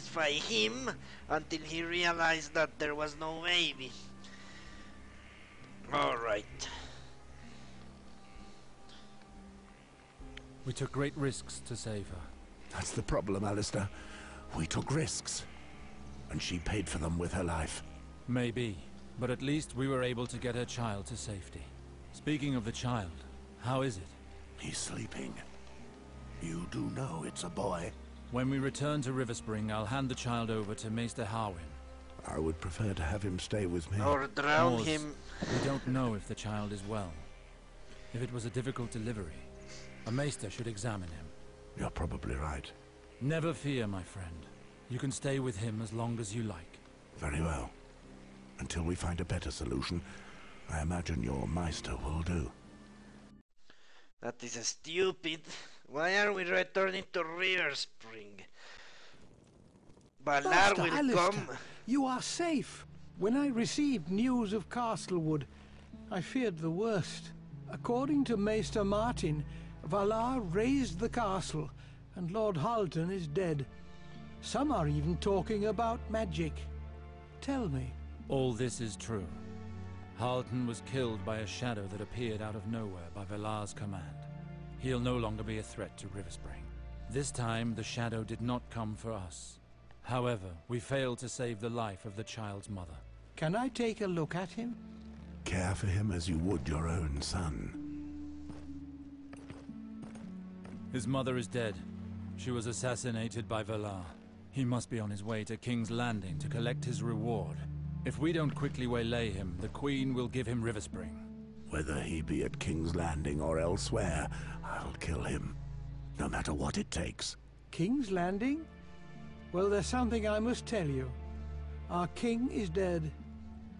satisfy him until he realized that there was no baby. Alright. We took great risks to save her. That's the problem, Alistair. We took risks. And she paid for them with her life. Maybe, but at least we were able to get her child to safety. Speaking of the child, how is it? He's sleeping. You do know it's a boy. When we return to Riverspring, I'll hand the child over to Maester Harwin. I would prefer to have him stay with me. Or drown Moors, him. We don't know if the child is well. If it was a difficult delivery, a Maester should examine him. You're probably right. Never fear, my friend. You can stay with him as long as you like. Very well. Until we find a better solution, I imagine your Meister will do. That is stupid. Why are we returning to Riverspring? Valar Master will Alistair, come. you are safe. When I received news of Castlewood, I feared the worst. According to Maester Martin, Valar razed the castle, and Lord Halton is dead. Some are even talking about magic. Tell me. All this is true. Halton was killed by a shadow that appeared out of nowhere by Valar's command. He'll no longer be a threat to Riverspring. This time, the shadow did not come for us. However, we failed to save the life of the child's mother. Can I take a look at him? Care for him as you would your own son. His mother is dead. She was assassinated by Valar. He must be on his way to King's Landing to collect his reward. If we don't quickly waylay him, the Queen will give him Riverspring. Whether he be at King's Landing or elsewhere, I'll kill him. No matter what it takes. King's Landing? Well, there's something I must tell you. Our king is dead.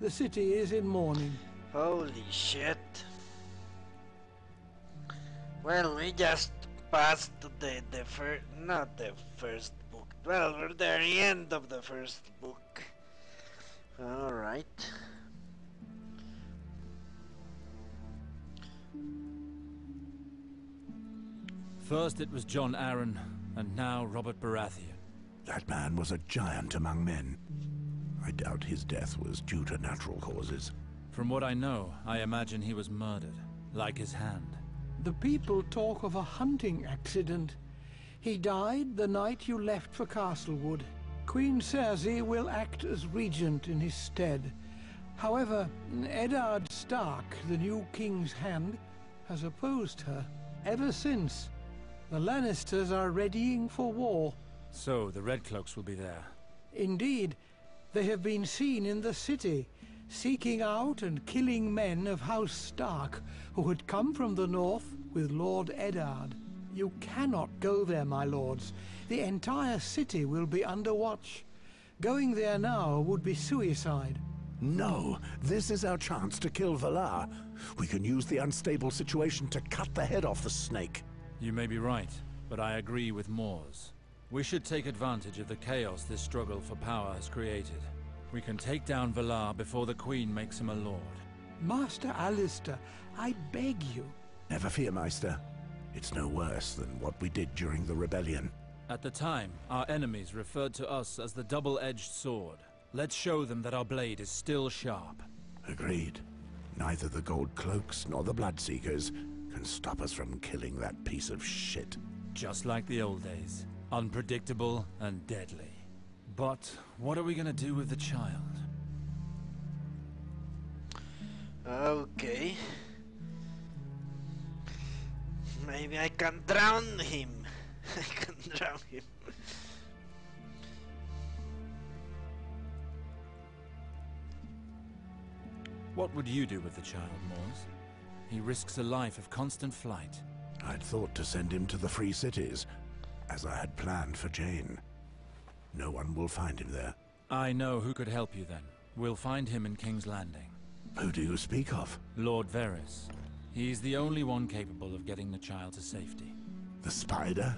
The city is in mourning. Holy shit. Well, we just passed the first, not the first book. Well, we're at the end of the first book. Alright. First it was Jon Arryn, and now Robert Baratheon. That man was a giant among men. I doubt his death was due to natural causes. From what I know, I imagine he was murdered, like his hand. The people talk of a hunting accident. He died the night you left for Castlewood. Queen Cersei will act as regent in his stead. However, Eddard Stark, the new king's hand, has opposed her ever since. The Lannisters are readying for war. So, the Redcloaks will be there. Indeed, they have been seen in the city, seeking out and killing men of House Stark who had come from the north with Lord Eddard. You cannot go there, my lords. The entire city will be under watch. Going there now would be suicide. No, this is our chance to kill Valar. We can use the unstable situation to cut the head off the snake. You may be right, but I agree with Moors. We should take advantage of the chaos this struggle for power has created. We can take down Valar before the Queen makes him a lord. Master Alistair, I beg you. Never fear, Meister. It's no worse than what we did during the rebellion. At the time, our enemies referred to us as the double-edged sword. Let's show them that our blade is still sharp. Agreed. Neither the Gold Cloaks nor the Bloodseekers can stop us from killing that piece of shit. Just like the old days. Unpredictable and deadly. But what are we gonna do with the child? Okay. Maybe I can drown him. I can drown him. What would you do with the child, Moors? He risks a life of constant flight. I'd thought to send him to the Free Cities, as I had planned for Jane. No one will find him there. I know who could help you then. We'll find him in King's Landing. Who do you speak of? Lord Varys. He's the only one capable of getting the child to safety. The Spider?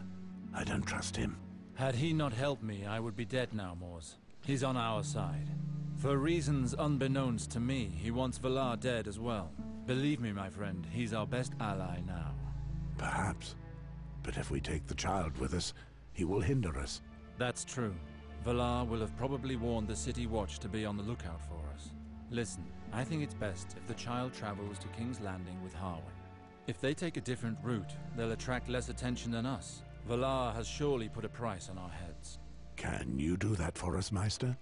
I don't trust him. Had he not helped me, I would be dead now, Moors. He's on our side. For reasons unbeknownst to me, he wants Valar dead as well. Believe me, my friend, he's our best ally now. Perhaps. But if we take the child with us, he will hinder us. That's true. Valar will have probably warned the City Watch to be on the lookout for us. Listen, I think it's best if the child travels to King's Landing with Harwin. If they take a different route, they'll attract less attention than us. Valar has surely put a price on our heads. Can you do that for us, Meister?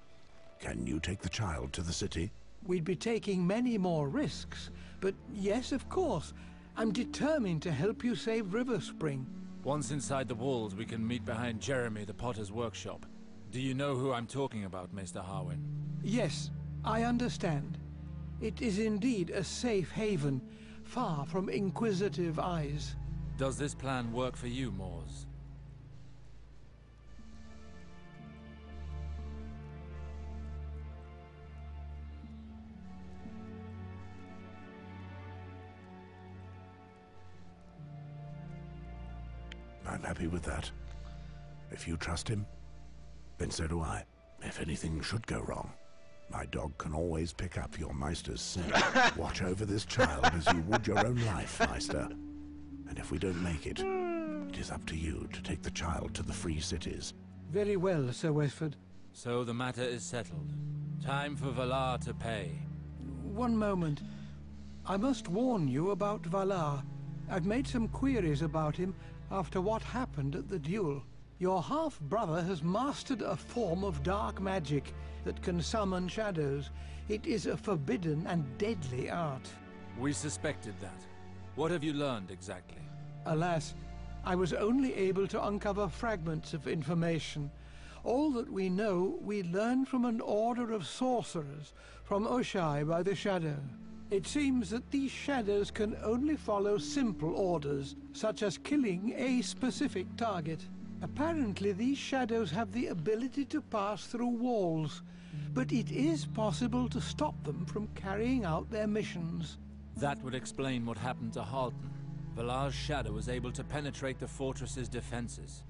Can you take the child to the city? We'd be taking many more risks, but yes, of course. I'm determined to help you save River Spring. Once inside the walls, we can meet behind Jeremy the Potter's workshop. Do you know who I'm talking about, Mr. Harwin? Yes, I understand. It is indeed a safe haven, far from inquisitive eyes. Does this plan work for you, Mors? I'm happy with that. If you trust him, then so do I. If anything should go wrong, my dog can always pick up your Meister's scent. Watch over this child as you would your own life, Meister. And if we don't make it, it is up to you to take the child to the free cities. Very well, Sir Westford. So the matter is settled. Time for Valar to pay. One moment. I must warn you about Valar. I've made some queries about him after what happened at the duel. Your half-brother has mastered a form of dark magic that can summon shadows. It is a forbidden and deadly art. We suspected that. What have you learned exactly? Alas, I was only able to uncover fragments of information. All that we know, we learned from an order of sorcerers, from Oshai by the Shadow. It seems that these shadows can only follow simple orders, such as killing a specific target. Apparently, these shadows have the ability to pass through walls, but it is possible to stop them from carrying out their missions. That would explain what happened to Halton. Valar's shadow was able to penetrate the fortress's defenses.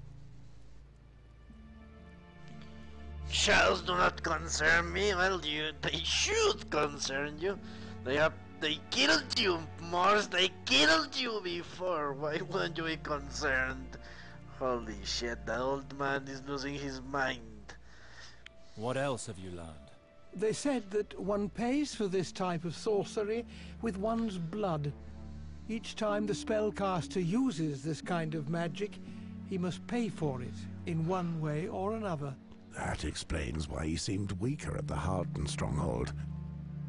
Shadows do not concern me. Well, they should concern you. They killed you, Mors. They killed you before. Why wouldn't you be concerned? Holy shit, the old man is losing his mind. What else have you learned? They said that one pays for this type of sorcery with one's blood. Each time the spellcaster uses this kind of magic, he must pay for it in one way or another. That explains why he seemed weaker at the Harden stronghold.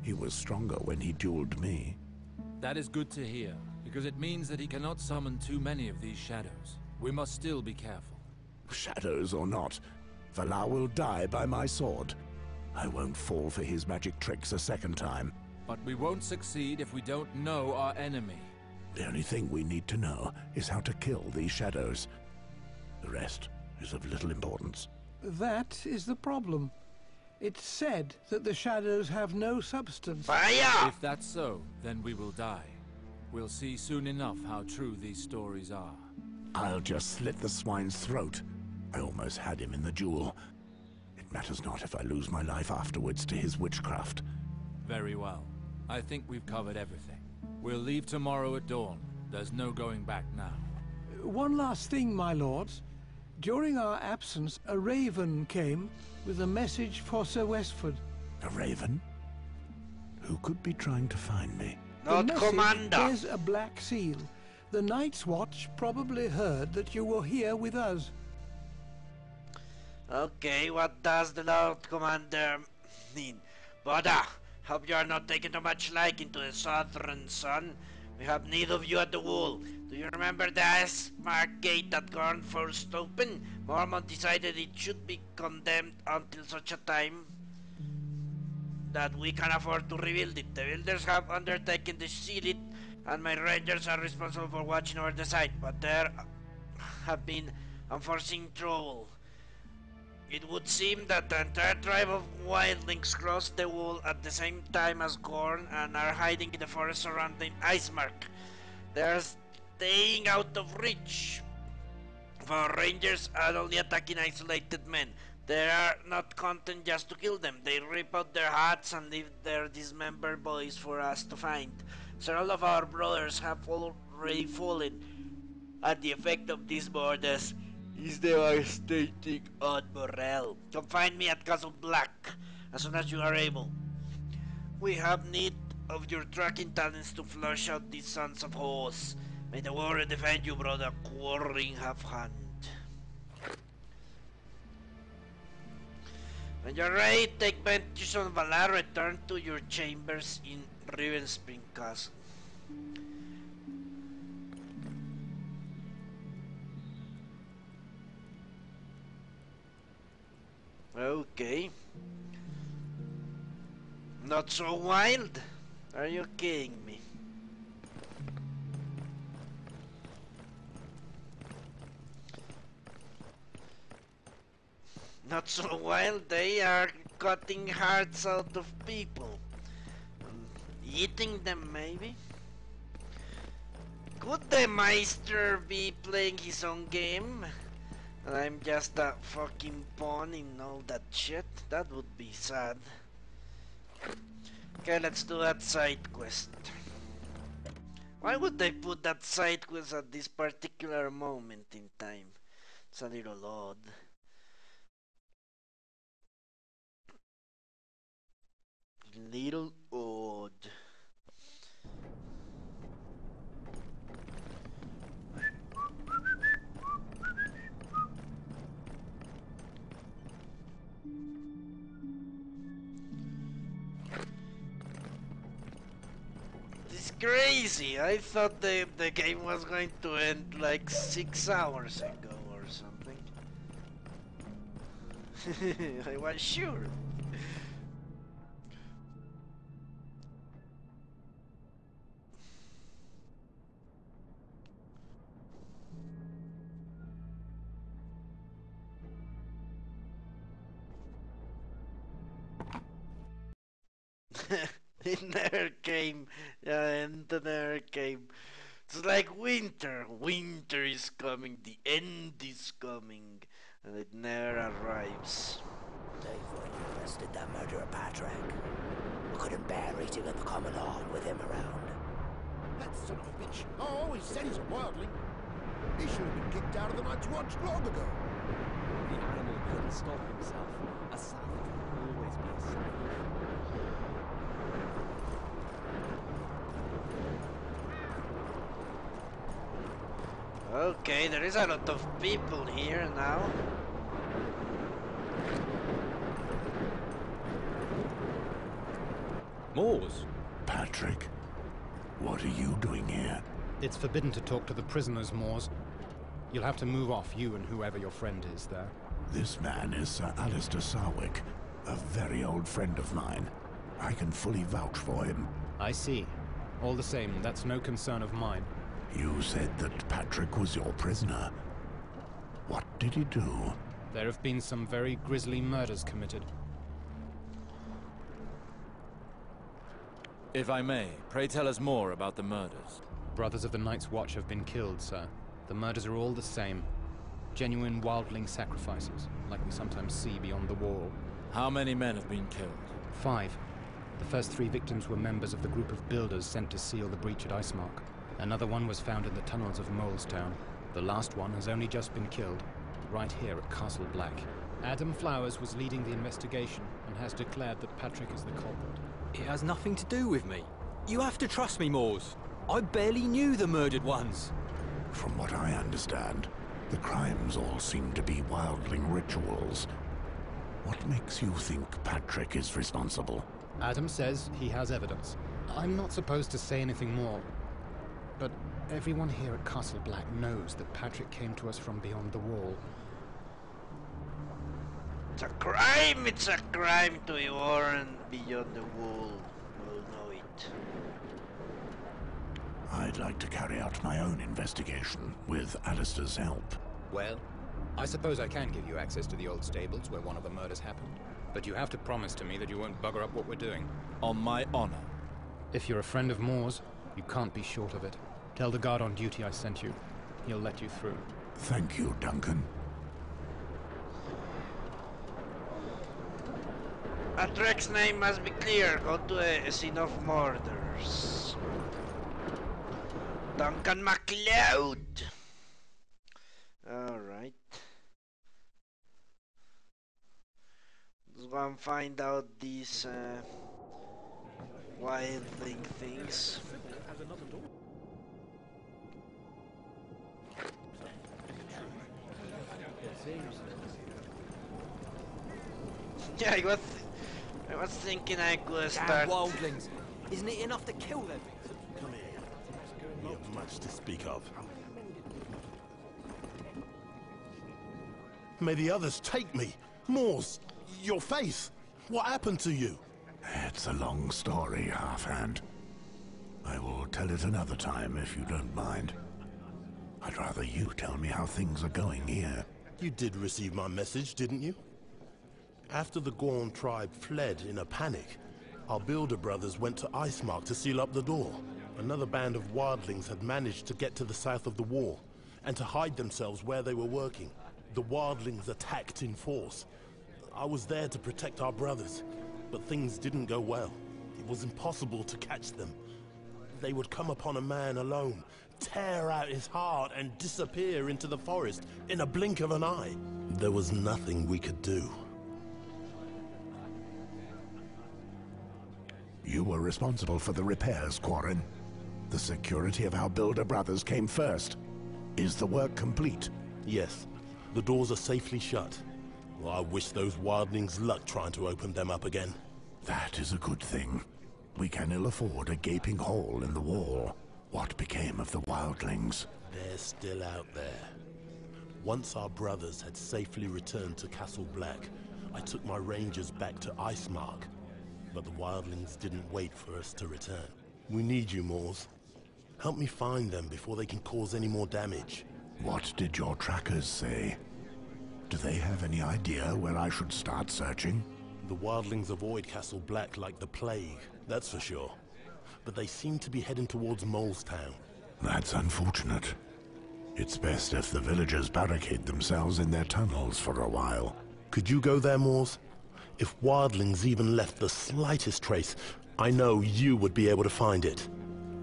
He was stronger when he dueled me. That is good to hear, because it means that he cannot summon too many of these shadows. We must still be careful. Shadows or not, Valar will die by my sword. I won't fall for his magic tricks a second time. But we won't succeed if we don't know our enemy. The only thing we need to know is how to kill these shadows. The rest is of little importance. That is the problem. It's said that the shadows have no substance. Fire! If that's so, then we will die. We'll see soon enough how true these stories are. I'll just slit the swine's throat. I almost had him in the duel. It matters not if I lose my life afterwards to his witchcraft. Very well. I think we've covered everything. We'll leave tomorrow at dawn. There's no going back now. One last thing, my lords. During our absence, a raven came with a message for Sir Westford. A raven? Who could be trying to find me? Not The message Commander! is a black seal. The Night's Watch probably heard that you were here with us. Okay, what does the Lord Commander mean? Boda, hope you are not taking too much liking to the southern sun. We have need of you at the wall. Do you remember the Icemark gate that Gorn forced open? Mormont decided it should be condemned until such a time that we can afford to rebuild it. The builders have undertaken to seal it, and my rangers are responsible for watching over the site, but there have been unforeseen trouble. It would seem that the entire tribe of wildlings crossed the wall at the same time as Gorn and are hiding in the forest surrounding Icemark. They are staying out of reach of our rangers and only attacking isolated men. They are not content just to kill them. They rip out their hats and leave their dismembered bodies for us to find. Several of our brothers have already fallen at the effect of these borders. is devastating on morale. Come find me at Castle Black as soon as you are able. We have need of your tracking talents to flush out these sons of whores. May the warrior defend you, brother, quarrelling half-hand. When you're ready, take vengeance on Valar, return to your chambers in Ravenspring Castle. Okay. Not so wild? Are you kidding me? Not so wild, they are cutting hearts out of people. Eating them, maybe? Could the Meister be playing his own game? And I'm just a fucking pawn in all that shit? That would be sad. Okay, let's do that side quest. Why would they put that side quest at this particular moment in time? It's a little odd. Little odd. This is crazy. I thought the game was going to end like 6 hours ago or something. I was sure. It never came. Yeah, and it never came. It's like winter. Winter is coming. The end is coming. And it never arrives. They've already arrested that murderer, Patrick. We couldn't bear eating at the common hall with him around. That son of a bitch. I always said he's a wildling. He should have been kicked out of the Night's Watch long ago. The animal couldn't stop himself. A savage will always be a savage. Okay, there is a lot of people here now. Moors? Patrick, what are you doing here? It's forbidden to talk to the prisoners, Moors. You'll have to move off, you and whoever your friend is there. This man is Sir Alistair Sarwick, a very old friend of mine. I can fully vouch for him. I see. All the same, that's no concern of mine. You said that Patrick was your prisoner. What did he do? There have been some very grisly murders committed. If I may, pray tell us more about the murders. Brothers of the Night's Watch have been killed, sir. The murders are all the same. Genuine wildling sacrifices, like we sometimes see beyond the wall. How many men have been killed? 5. The first 3 victims were members of the group of builders sent to seal the breach at Icemark. Another one was found in the tunnels of Molestown. The last one has only just been killed, right here at Castle Black. Adam Flowers was leading the investigation and has declared that Patrick is the culprit. It has nothing to do with me. You have to trust me, Moors. I barely knew the murdered ones. From what I understand, the crimes all seem to be wildling rituals. What makes you think Patrick is responsible? Adam says he has evidence. I'm not supposed to say anything more. But everyone here at Castle Black knows that Patrick came to us from beyond the wall. It's a crime! It's a crime to be warned beyond the wall. We'll know it. I'd like to carry out my own investigation with Alistair's help. Well, I suppose I can give you access to the old stables where one of the murders happened. But you have to promise to me that you won't bugger up what we're doing. On my honor. If you're a friend of Moore's, you can't be short of it. Tell the guard on duty I sent you. He'll let you through. Thank you, Duncan. Patrick's name must be clear. Go to a scene of murders. Duncan MacLeod. Alright. go and find out these wildling things. Yeah, I was thinking I could start. Damn wildlings! Isn't it enough to kill them? Come here. We have much to speak of. May the others take me. Moors, your face. What happened to you? It's a long story, Half-Hand. I will tell it another time if you don't mind. I'd rather you tell me how things are going here. You did receive my message, didn't you? After the Gorn tribe fled in a panic, our builder brothers went to Icemark to seal up the door. Another band of wildlings had managed to get to the south of the wall and to hide themselves where they were working. The wildlings attacked in force. I was there to protect our brothers, but things didn't go well. It was impossible to catch them. They would come upon a man alone, tear out his heart and disappear into the forest in a blink of an eye. There was nothing we could do. You were responsible for the repairs, Quarren. The security of our builder brothers came first. Is the work complete? Yes, the doors are safely shut. Well, I wish those wildlings luck trying to open them up again. That is a good thing. We can ill afford a gaping hole in the wall. What became of the wildlings? They're still out there. Once our brothers had safely returned to Castle Black, I took my rangers back to Icemark. But the wildlings didn't wait for us to return. We need you, Moors. Help me find them before they can cause any more damage. What did your trackers say? Do they have any idea where I should start searching? The wildlings avoid Castle Black like the plague, that's for sure. But they seem to be heading towards Molestown. That's unfortunate. It's best if the villagers barricade themselves in their tunnels for a while. Could you go there, Moors? If wildlings even left the slightest trace, I know you would be able to find it.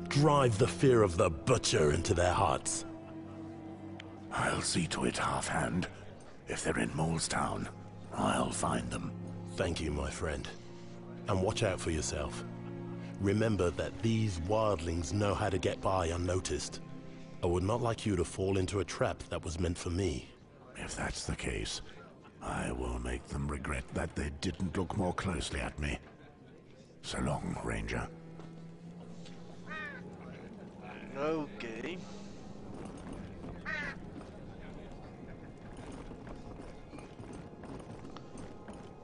Drive the fear of the butcher into their hearts. I'll see to it, Half-Hand. If they're in Molestown, I'll find them. Thank you, my friend. And watch out for yourself. Remember that these wildlings know how to get by unnoticed. I would not like you to fall into a trap that was meant for me. If that's the case, I will make them regret that they didn't look more closely at me. So long, Ranger. Okay. I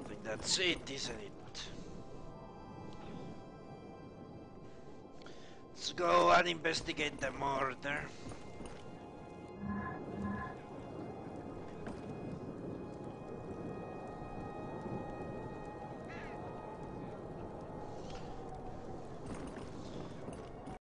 think that's it, isn't it? Let's go and investigate the murder.